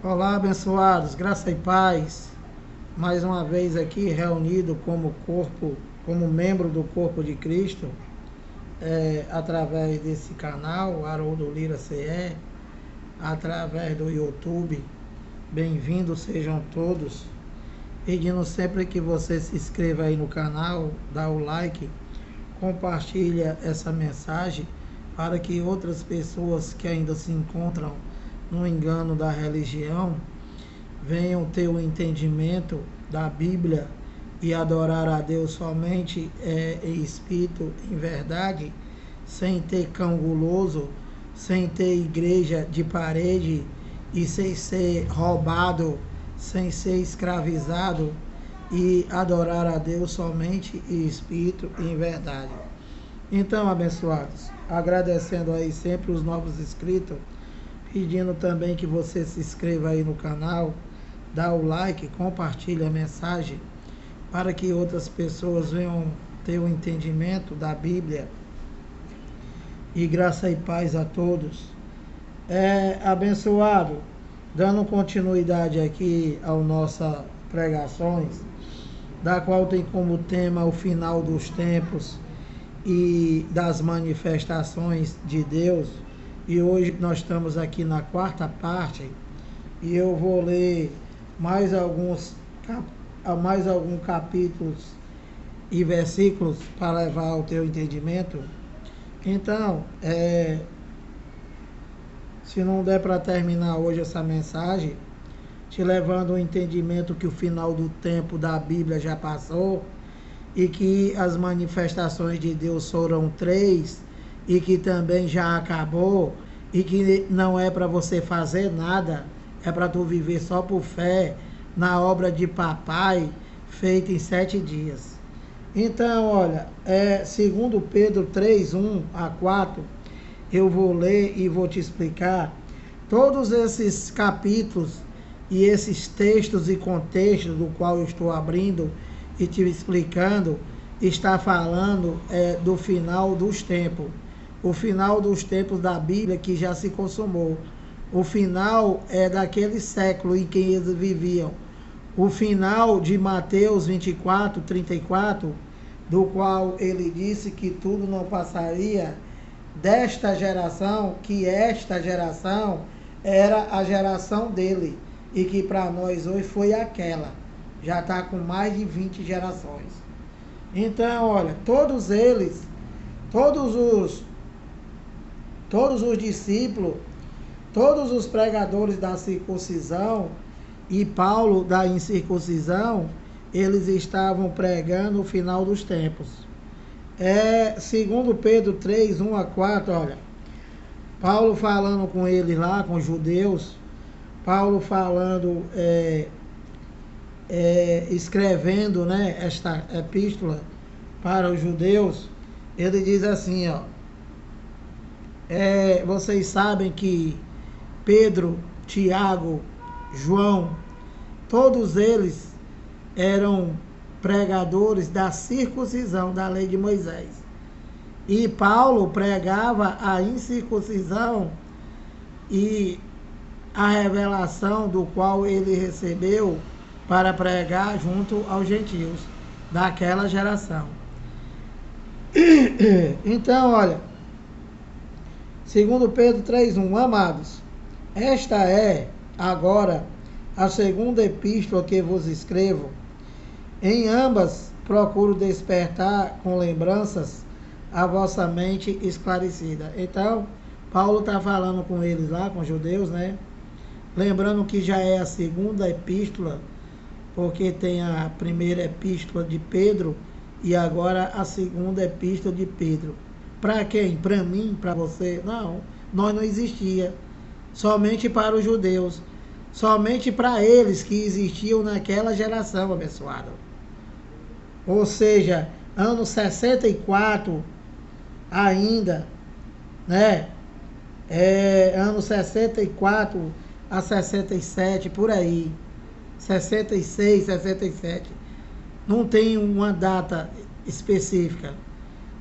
Olá, abençoados, graça e paz. Mais uma vez aqui reunido como corpo, como membro do corpo de Cristo, através desse canal, Haroldo Lira CE, através do YouTube. Bem-vindos sejam todos. Pedindo sempre que você se inscreva aí no canal, dá o like, compartilha essa mensagem para que outras pessoas que ainda se encontram no engano da religião venham ter o entendimento da Bíblia e adorar a Deus somente em espírito, em verdade, sem ter cão guloso, sem ter igreja de parede e sem ser roubado, sem ser escravizado, e adorar a Deus somente em espírito e em verdade. Então, abençoados, agradecendo aí sempre os novos inscritos, pedindo também que você se inscreva aí no canal, dá o like, compartilha a mensagem para que outras pessoas venham ter o entendimento da Bíblia. E graça e paz a todos. Abençoado, dando continuidade aqui às nossas pregações, da qual tem como tema o final dos tempos e das manifestações de Deus. E hoje nós estamos aqui na quarta parte e eu vou ler mais alguns capítulos e versículos para levar ao teu entendimento. Então, se não der para terminar hoje essa mensagem, te levando ao entendimento que o final do tempo da Bíblia já passou e que as manifestações de Deus foram 3 e que também já acabou e que não é para você fazer nada, é para tu viver só por fé na obra de papai feita em 7 dias. Então, olha, segundo Pedro 3:1-4, eu vou ler e vou te explicar todos esses capítulos e esses textos e contextos do qual eu estou abrindo e te explicando, está falando do final dos tempos. O final dos tempos da Bíblia que já se consumou. O final é daquele século em que eles viviam. O final de Mateus 24:34, do qual ele disse que tudo não passaria desta geração, que esta geração era a geração dele e que para nós hoje foi aquela. Já está com mais de 20 gerações. Então, olha, todos eles, todos os discípulos, todos os pregadores da circuncisão e Paulo da incircuncisão, eles estavam pregando o final dos tempos. Segundo Pedro 3:1-4, olha, Paulo falando com eles lá, com os judeus, Paulo falando, escrevendo, né, esta epístola para os judeus, ele diz assim, ó, vocês sabem que Pedro, Tiago, João, todos eles eram pregadores da circuncisão da lei de Moisés. E Paulo pregava a incircuncisão e a revelação do qual ele recebeu para pregar junto aos gentios daquela geração. Então, olha, segundo Pedro 3:1, amados, esta é agora a segunda epístola que vos escrevo. Em ambas procuro despertar com lembranças a vossa mente esclarecida. Então, Paulo está falando com eles lá, com os judeus, né? Lembrando que já é a segunda epístola, porque tem a primeira epístola de Pedro e agora a segunda epístola de Pedro. Para quem? Para mim? Para você? Não, nós não existia. Somente para os judeus. Somente para eles que existiam naquela geração, abençoado. Ou seja, ano 64 ainda, né? Ano 64 a 67, por aí. 66, 67. Não tem uma data específica,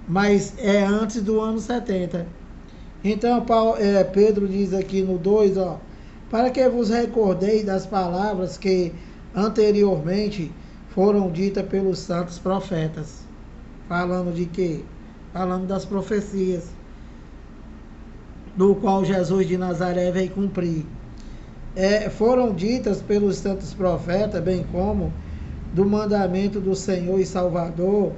mas é antes do ano 70. Então, Pedro diz aqui no 2, ó, para que vos recordeis das palavras que anteriormente foram ditas pelos santos profetas. Falando de quê? Falando das profecias, do qual Jesus de Nazaré veio cumprir. Foram ditas pelos santos profetas, bem como do mandamento do Senhor e Salvador,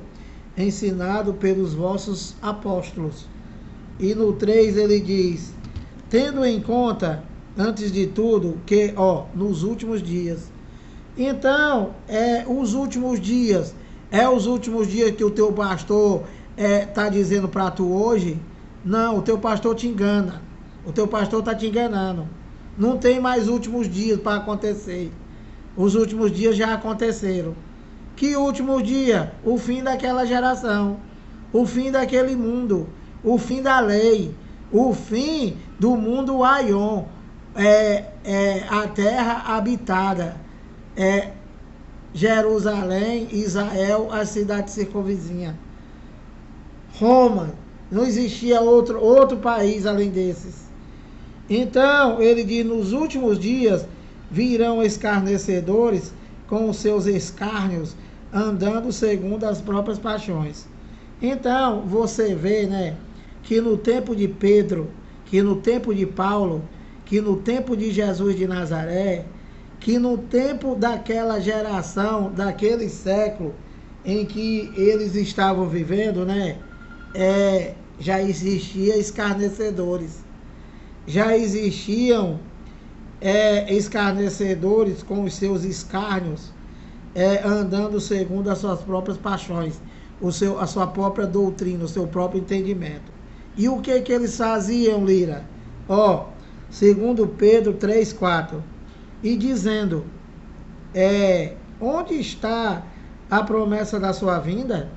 ensinado pelos vossos apóstolos. E no 3 ele diz, tendo em conta, antes de tudo, que, nos últimos dias. Então, os últimos dias, os últimos dias que o teu pastor está dizendo para tu hoje? Não, o teu pastor te engana. O teu pastor está te enganando. Não tem mais últimos dias para acontecer. Os últimos dias já aconteceram. Que último dia? O fim daquela geração. O fim daquele mundo. O fim da lei. O fim do mundo Aion. A terra habitada. Jerusalém, Israel, a cidade circunvizinha. Roma. Não existia outro país além desses. Então, ele diz, nos últimos dias virão escarnecedores com os seus escárnios, andando segundo as próprias paixões. Então, você vê, né, que no tempo de Pedro, que no tempo de Paulo, que no tempo de Jesus de Nazaré, que no tempo daquela geração, daquele século em que eles estavam vivendo, né, já existia escarnecedores. Já existiam escarnecedores com os seus escárnios, andando segundo as suas próprias paixões, a sua própria doutrina, o seu próprio entendimento. E o que eles faziam, Lira? Segundo Pedro 3:4, e dizendo, onde está a promessa da sua vinda?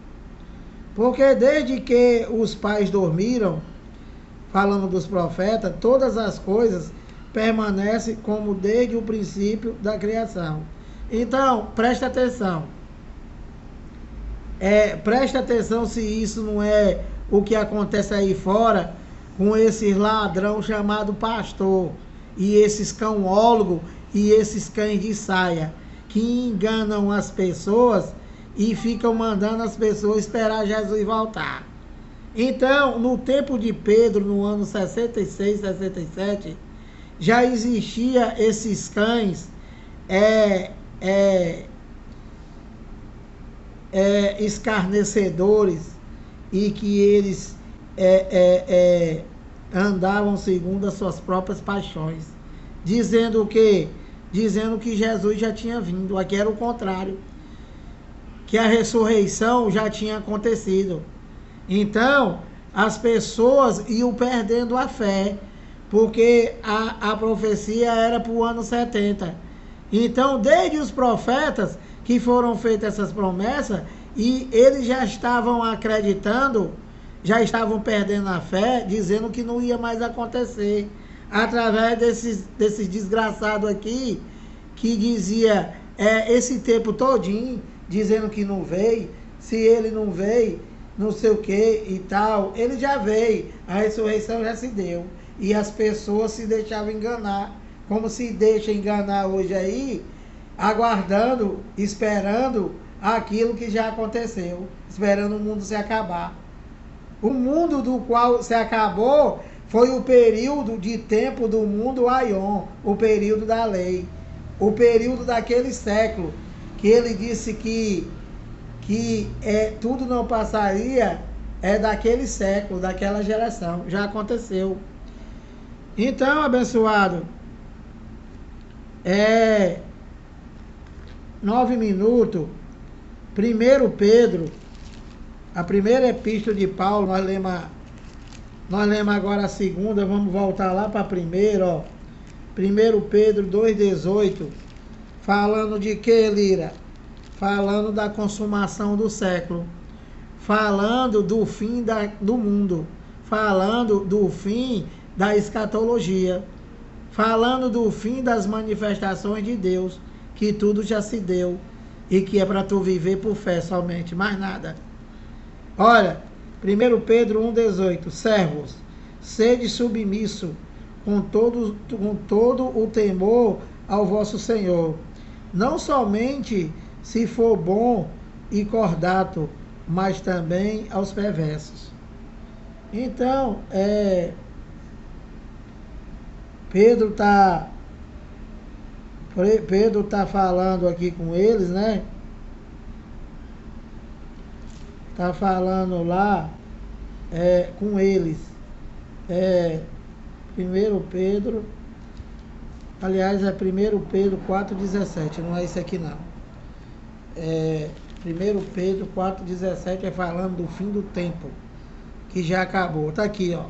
Porque desde que os pais dormiram, falando dos profetas, todas as coisas permanecem como desde o princípio da criação. Então, presta atenção. Presta atenção se isso não é o que acontece aí fora com esses ladrão chamado pastor e esses cãólogos e esses cães de saia que enganam as pessoas e ficam mandando as pessoas esperar Jesus voltar. Então, no tempo de Pedro, no ano 66, 67, já existia esses cães escarnecedores e que eles andavam segundo as suas próprias paixões, dizendo o quê? Dizendo que Jesus já tinha vindo. Aqui era o contrário, que a ressurreição já tinha acontecido. Então, as pessoas iam perdendo a fé, porque a profecia era para o ano 70. Então, desde os profetas que foram feitas essas promessas, e eles já estavam acreditando, já estavam perdendo a fé, dizendo que não ia mais acontecer. Através desses desgraçados aqui, que dizia esse tempo todinho, dizendo que não veio, se ele não veio, não sei o que e tal, ele já veio, a ressurreição já se deu, e as pessoas se deixavam enganar, como se deixa enganar hoje aí, aguardando, esperando aquilo que já aconteceu, esperando o mundo se acabar. O mundo do qual se acabou foi o período de tempo do mundo Aion, o período da lei, o período daquele século, que ele disse que tudo não passaria, daquele século, daquela geração. Já aconteceu. Então, abençoado, 9 minutos, 1 Pedro, a primeira epístola de Paulo, nós lemos agora a segunda, vamos voltar lá para a primeira, 1 Pedro 2,18, falando de que, Lira? Falando da consumação do século, falando do fim do mundo, falando do fim da escatologia, falando do fim das manifestações de Deus, que tudo já se deu e que é para tu viver por fé somente, mais nada. Olha, 1 Pedro 1,18, servos, sede submisso com todo o temor ao vosso Senhor, não somente se for bom e cordato, mas também aos perversos. Então, Pedro tá falando aqui com eles, né? Tá falando lá com eles. 1 Pedro, aliás, é 1 Pedro 4,17, não é isso aqui não. 1 Pedro 4,17 é falando do fim do tempo, que já acabou. Tá aqui, ó.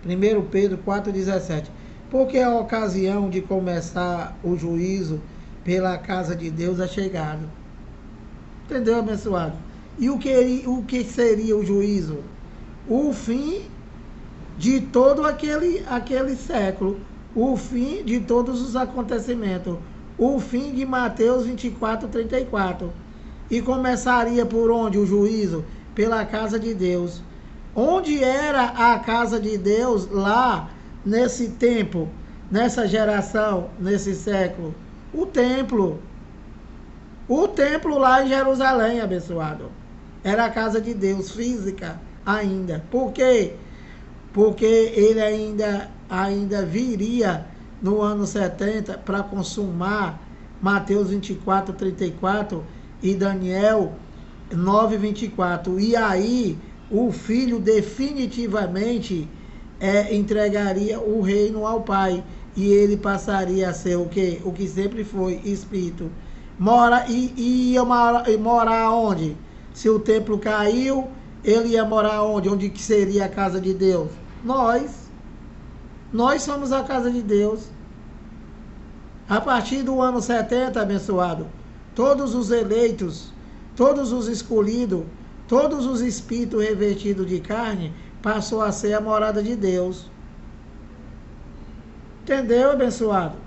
1 Pedro 4,17. Porque a ocasião de começar o juízo pela casa de Deus é chegada. Entendeu, abençoado? E o que seria o juízo? O fim de todo aquele século. O fim de todos os acontecimentos. O fim de Mateus 24:34. E começaria por onde o juízo? Pela casa de Deus. Onde era a casa de Deus lá nesse tempo, nessa geração, nesse século? O templo. O templo lá em Jerusalém, abençoado. Era a casa de Deus, física ainda. Por quê? Porque ele ainda viria no ano 70 para consumar Mateus 24:34 e Daniel 9:24. E aí o filho definitivamente entregaria o reino ao Pai. E ele passaria a ser o quê? O que sempre foi, Espírito. Ia morar onde? Se o templo caiu, ele ia morar onde? Onde que seria a casa de Deus? Nós somos a casa de Deus. A partir do ano 70, abençoado, todos os eleitos, todos os escolhidos, todos os espíritos revestidos de carne, passou a ser a morada de Deus. Entendeu, abençoado?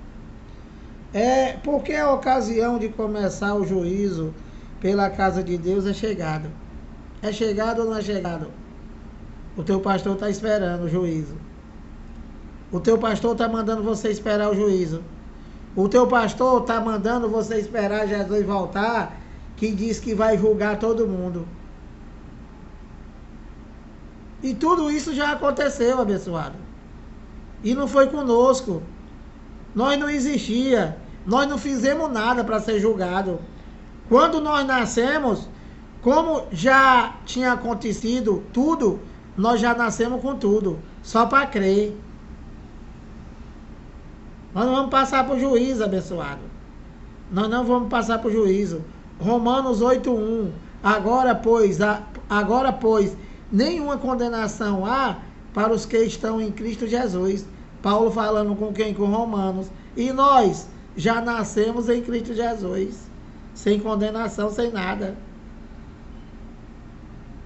Porque a ocasião de começar o juízo pela casa de Deus é chegada. É chegado ou não é chegado? O teu pastor está esperando o juízo. O teu pastor está mandando você esperar o juízo. O teu pastor está mandando você esperar Jesus voltar, que diz que vai julgar todo mundo. E tudo isso já aconteceu, abençoado. E não foi conosco. Nós não existia. Nós não fizemos nada para ser julgado. Quando nós nascemos, como já tinha acontecido tudo, nós já nascemos com tudo. Só para crer. Nós não vamos passar por juízo, abençoado. Nós não vamos passar por juízo. Romanos 8:1. Agora, pois, nenhuma condenação há para os que estão em Cristo Jesus. Paulo falando com quem? Com Romanos. E nós já nascemos em Cristo Jesus. Sem condenação, sem nada.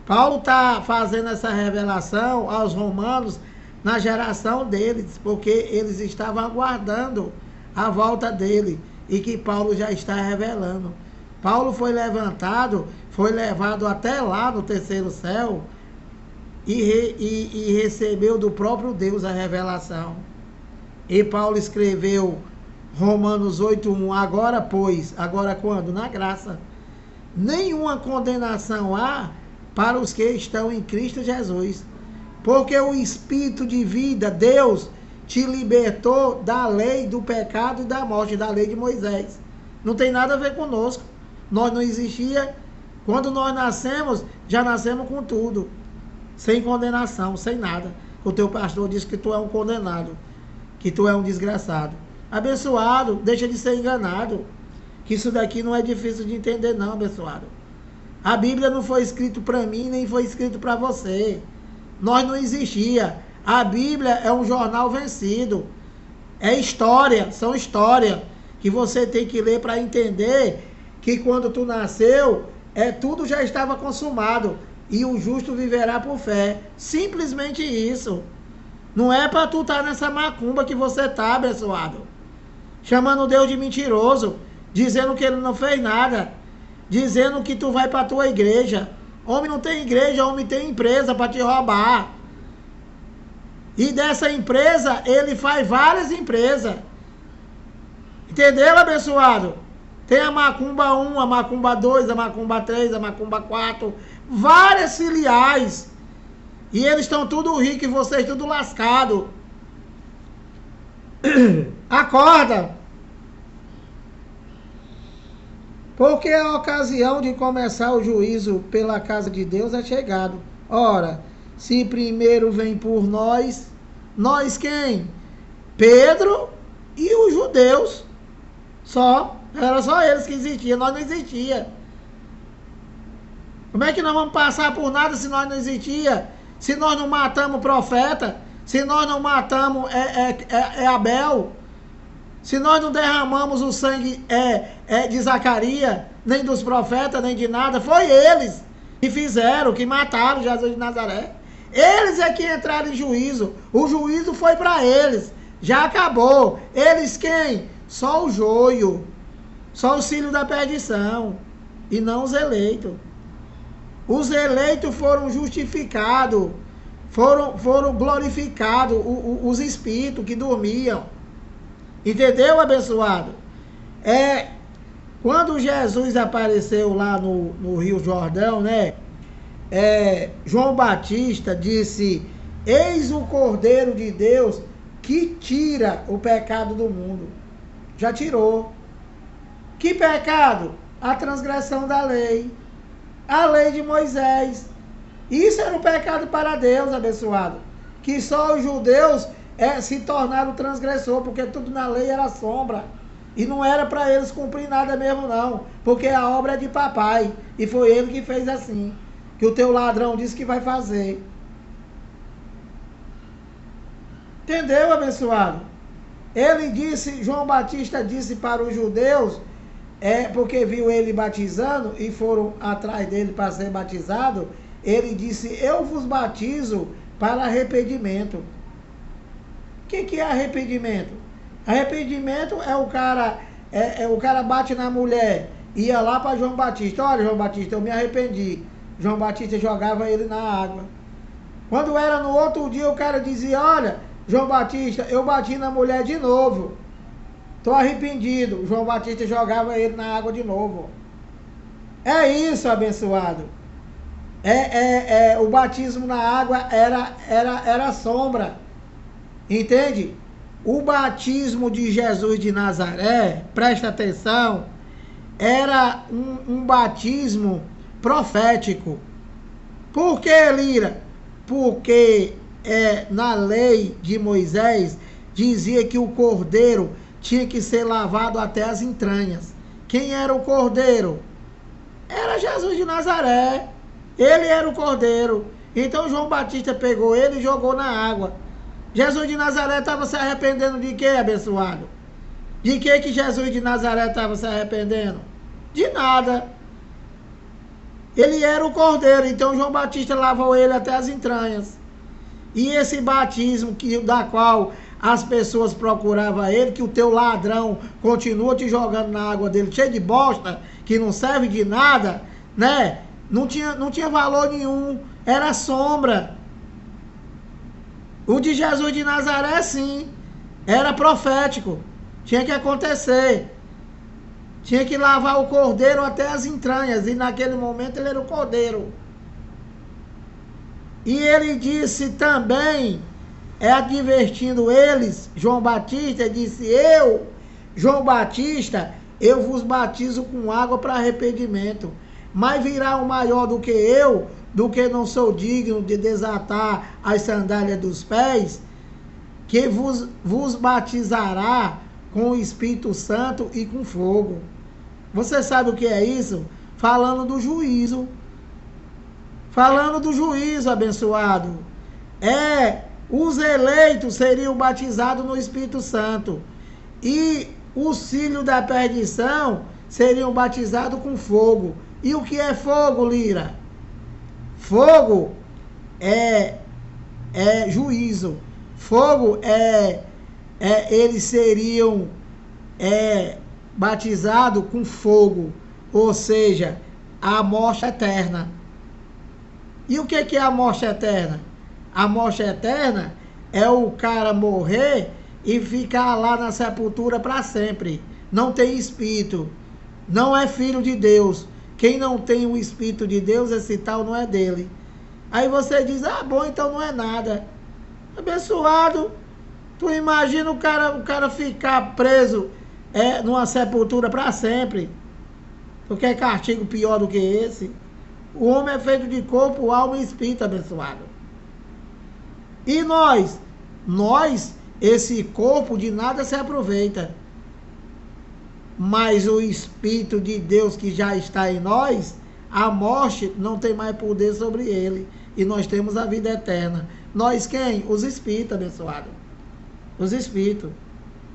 Paulo está fazendo essa revelação aos romanos na geração deles, porque eles estavam aguardando a volta dele, e que Paulo já está revelando. Paulo foi levantado, foi levado até lá no terceiro céu, e recebeu do próprio Deus a revelação. E Paulo escreveu Romanos 8:1, agora pois, agora quando? Na graça. Nenhuma condenação há para os que estão em Cristo Jesus. Porque o Espírito de vida, Deus, te libertou da lei do pecado e da morte, da lei de Moisés. Não tem nada a ver conosco. Nós não existia. Quando nós nascemos, já nascemos com tudo. Sem condenação, sem nada. O teu pastor diz que tu é um condenado, que tu é um desgraçado. Abençoado, deixa de ser enganado. Que isso daqui não é difícil de entender não, abençoado. A Bíblia não foi escrita para mim, nem foi escrita para você. Nós não existia. A Bíblia é um jornal vencido. É história, são histórias que você tem que ler para entender que quando tu nasceu, tudo já estava consumado. E o justo viverá por fé. Simplesmente isso. Não é para tu estar nessa macumba que você está, abençoado. Chamando Deus de mentiroso. Dizendo que ele não fez nada. Dizendo que tu vai para a tua igreja. Homem não tem igreja, homem tem empresa para te roubar. E dessa empresa, ele faz várias empresas. Entendeu, abençoado? Tem a Macumba 1, a Macumba 2, a Macumba 3, a Macumba 4. Várias filiais. E eles estão tudo ricos e vocês tudo lascado. Acorda. Porque a ocasião de começar o juízo pela casa de Deus é chegado. Ora, se primeiro vem por nós, nós quem? Pedro e os judeus. Só. Era só eles que existiam, nós não existia. Como é que nós vamos passar por nada se nós não existia? Se nós não matamos o profeta? Se nós não matamos Abel? Se nós não derramamos o sangue de Zacarias, nem dos profetas, nem de nada, foi eles que fizeram, que mataram Jesus de Nazaré. Eles é que entraram em juízo. O juízo foi para eles. Já acabou. Eles quem? Só o joio. Só os filhos da perdição. E não os eleitos. Os eleitos foram justificados. Foram glorificados. Os espíritos que dormiam. Entendeu, abençoado? Quando Jesus apareceu lá no Rio Jordão, né? João Batista disse: eis o Cordeiro de Deus que tira o pecado do mundo. Já tirou. Que pecado? A transgressão da lei. A lei de Moisés. Isso era um pecado para Deus, abençoado. Que só os judeus se tornaram transgressor, porque tudo na lei era sombra. E não era para eles cumprir nada mesmo não. Porque a obra é de papai. E foi ele que fez assim. Que o teu ladrão disse que vai fazer. Entendeu, abençoado? Ele disse, João Batista disse para os judeus, porque viu ele batizando e foram atrás dele para ser batizado, ele disse: eu vos batizo para arrependimento. O que é arrependimento? Arrependimento é o cara bate na mulher, ia lá para João Batista: olha, João Batista, eu me arrependi. João Batista jogava ele na água. Quando era no outro dia, o cara dizia: olha, João Batista, eu bati na mulher de novo. Estou arrependido. João Batista jogava ele na água de novo. É isso, abençoado. O batismo na água era sombra. Entende? O batismo de Jesus de Nazaré, presta atenção, era um batismo profético. Por que, Lira? Porque na lei de Moisés dizia que o cordeiro tinha que ser lavado até as entranhas. Quem era o cordeiro? Era Jesus de Nazaré. Ele era o cordeiro. Então João Batista pegou ele e jogou na água. Jesus de Nazaré estava se arrependendo de quê, abençoado? De que Jesus de Nazaré estava se arrependendo? De nada. Ele era o cordeiro, então João Batista lavou ele até as entranhas. E esse batismo da qual as pessoas procuravam ele, que o teu ladrão continua te jogando na água dele, cheio de bosta, que não serve de nada, né? Não tinha valor nenhum, era sombra. O de Jesus de Nazaré, sim, era profético, tinha que acontecer. Tinha que lavar o cordeiro até as entranhas, e naquele momento ele era o cordeiro. E ele disse também, advertindo eles, João Batista, disse: eu, João Batista, eu vos batizo com água para arrependimento, mas virá um maior do que eu, do que não sou digno de desatar as sandálias dos pés, que vos batizará com o Espírito Santo e com fogo. Você sabe o que é isso? Falando do juízo. Falando do juízo, abençoado. Os eleitos seriam batizados no Espírito Santo. E os filhos da perdição seriam batizados com fogo. E o que é fogo, Lira? Fogo é juízo. Fogo eles seriam batizados com fogo. Ou seja, a morte eterna. E o que é a morte eterna? A morte eterna é o cara morrer e ficar lá na sepultura para sempre. Não tem espírito. Não é filho de Deus. Quem não tem o espírito de Deus, esse tal não é dele. Aí você diz, ah, bom, então não é nada. Abençoado, tu imagina o cara ficar preso numa sepultura para sempre. Tu quer castigo pior do que esse? O homem é feito de corpo, alma e espírito, abençoado. E nós, esse corpo de nada se aproveita. Mas o Espírito de Deus que já está em nós, a morte não tem mais poder sobre ele. E nós temos a vida eterna. Nós quem? Os Espíritos, abençoado. Os Espíritos.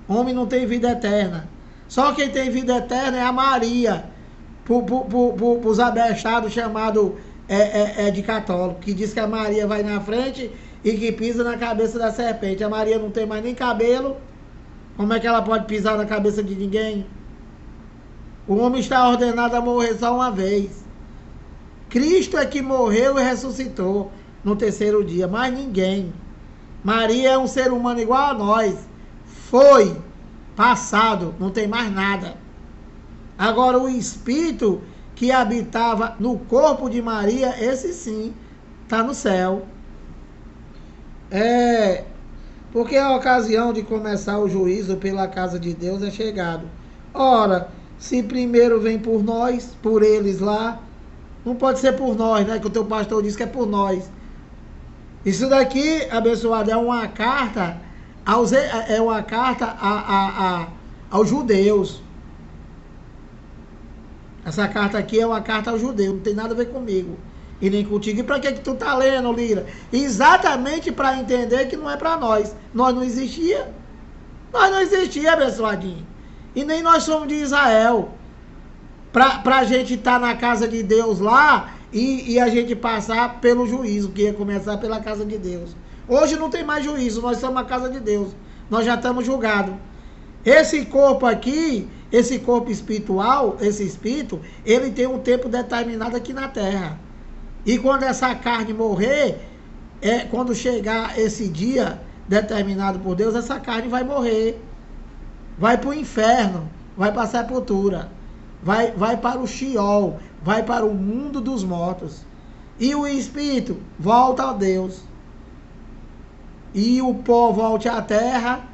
Homem não tem vida eterna. Só quem tem vida eterna é a Maria. Para os abestados chamados de católico. Que diz que a Maria vai na frente e que pisa na cabeça da serpente. A Maria não tem mais nem cabelo. Como é que ela pode pisar na cabeça de ninguém? O homem está ordenado a morrer só uma vez. Cristo é que morreu e ressuscitou no terceiro dia, mais ninguém. Maria é um ser humano igual a nós. Foi, passado, não tem mais nada. Agora o Espírito que habitava no corpo de Maria, esse sim, está no céu. Porque a ocasião de começar o juízo pela casa de Deus é chegado. Ora, se primeiro vem por nós, por eles lá, não pode ser por nós, né? Que o teu pastor disse que é por nós. Isso daqui, abençoado, é uma carta aos judeus. Essa carta aqui é uma carta aos judeus, não tem nada a ver comigo e nem contigo. E para que tu tá lendo, Lira? Exatamente para entender que não é para nós. Nós não existia. Nós não existia, abençoadinho. E nem nós somos de Israel. Pra gente estar na casa de Deus lá e a gente passar pelo juízo, que ia começar pela casa de Deus. Hoje não tem mais juízo, nós somos a casa de Deus. Nós já estamos julgados. Esse corpo aqui, esse corpo espiritual, esse espírito, ele tem um tempo determinado aqui na terra. E quando essa carne morrer, quando chegar esse dia determinado por Deus, essa carne vai morrer. Vai para o inferno, vai para a sepultura, vai para o Sheol, vai para o mundo dos mortos. E o espírito volta a Deus. E o pó volte à terra,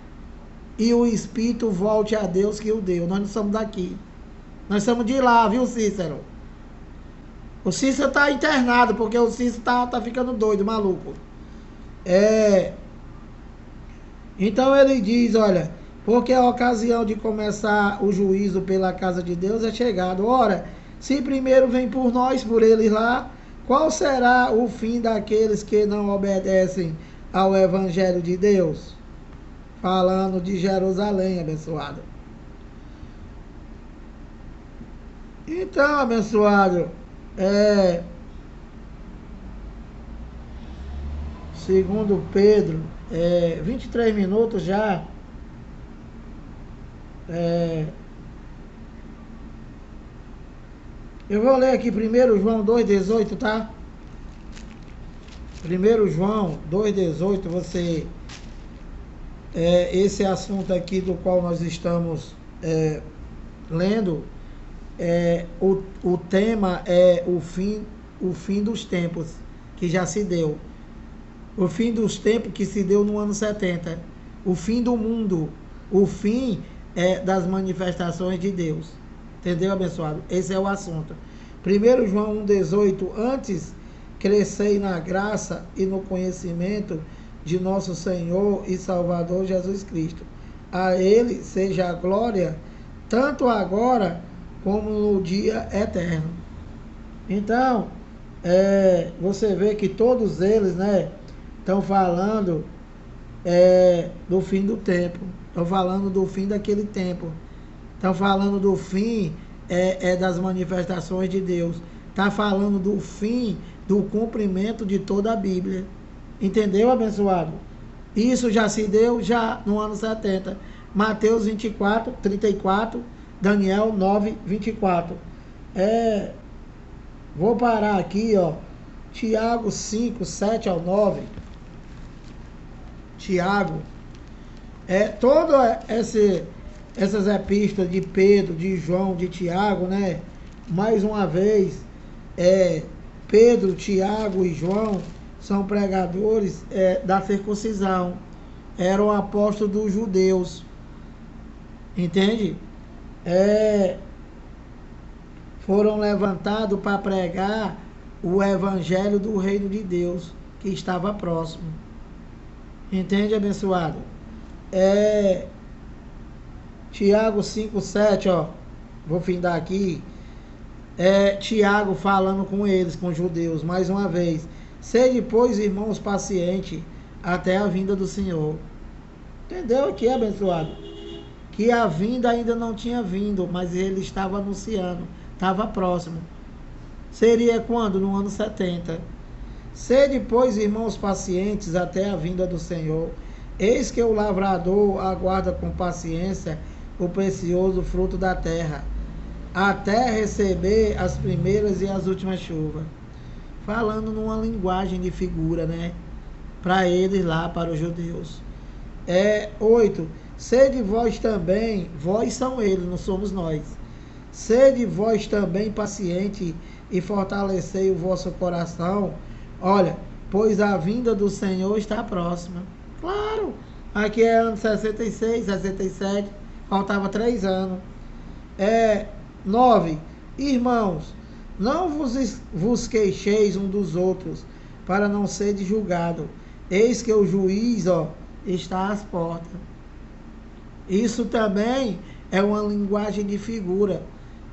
e o espírito volte a Deus que o deu. Nós não somos daqui. Nós somos de lá, viu, Cícero? O Cícero está internado, porque o Cícero tá ficando doido, maluco. Então ele diz, olha, porque a ocasião de começar o juízo pela casa de Deus é chegado. Ora, se primeiro vem por nós, por eles lá, qual será o fim daqueles que não obedecem ao Evangelho de Deus? Falando de Jerusalém, abençoado. Então, abençoado, segundo Pedro, 23 minutos já. Eu vou ler aqui 1 João 2,18, tá? 1 João 2,18, você... esse assunto aqui do qual nós estamos lendo, o tema é o fim dos tempos, que já se deu. O fim dos tempos que se deu no ano 70. O fim do mundo. O fim das manifestações de Deus. Entendeu, abençoado? Esse é o assunto. 1 João 1,18. Antes, crescei na graça e no conhecimento de nosso Senhor e Salvador Jesus Cristo. A Ele seja a glória, tanto agora como no dia eterno. Então, você vê que todos eles, né, estão falando do fim do tempo. Estão falando do fim daquele tempo. Estão falando do fim das manifestações de Deus. Está falando do fim do cumprimento de toda a Bíblia. Entendeu, abençoado? Isso já se deu já no ano 70. Mateus 24, 34, Daniel 9, 24. Vou parar aqui, ó. Tiago 5, 7 ao 9. Tiago, essas epístolas de Pedro, de João, de Tiago, né? Mais uma vez, Pedro, Tiago e João são pregadores da circuncisão. Eram apóstolos dos judeus. Entende? Foram levantados para pregar o evangelho do reino de Deus, que estava próximo. Entende, abençoado? Tiago 5,7, ó. Vou findar aqui. Tiago falando com eles, com os judeus, mais uma vez. Sede, pois, irmãos, pacientes até a vinda do Senhor. Entendeu aqui, abençoado? Que a vinda ainda não tinha vindo, mas ele estava anunciando, estava próximo. Seria quando? No ano 70. Sede, pois, irmãos, pacientes até a vinda do Senhor. Eis que o lavrador aguarda com paciência o precioso fruto da terra, até receber as primeiras e as últimas chuvas. Falando numa linguagem de figura, né? Para eles lá, para os judeus. 8. Sede vós também, vós são eles, não somos nós. Sede vós também paciente e fortalecei o vosso coração. Olha, pois a vinda do Senhor está próxima. Claro, aqui é ano 66, 67, faltava 3 anos. 9. Irmãos, não vos queixeis um dos outros, para não serdes julgados. Eis que o juiz, está às portas. Isso também é uma linguagem de figura.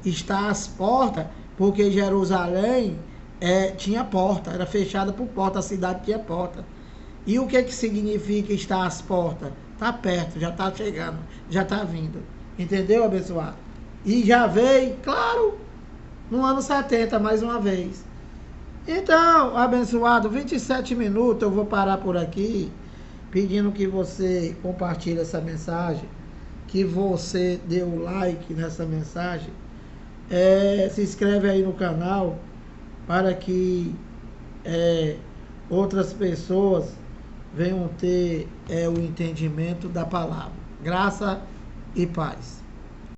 Está às portas, porque Jerusalém tinha porta, era fechada por porta, a cidade tinha porta. E o que significa estar às portas? Está perto, já está chegando, já está vindo. Entendeu, abençoado? E já veio, claro, no ano 70, mais uma vez. Então, abençoado, 27 minutos, eu vou parar por aqui, pedindo que você compartilhe essa mensagem, que você dê o like nessa mensagem, se inscreve aí no canal, para que outras pessoas venham ter o entendimento da palavra. Graça e paz.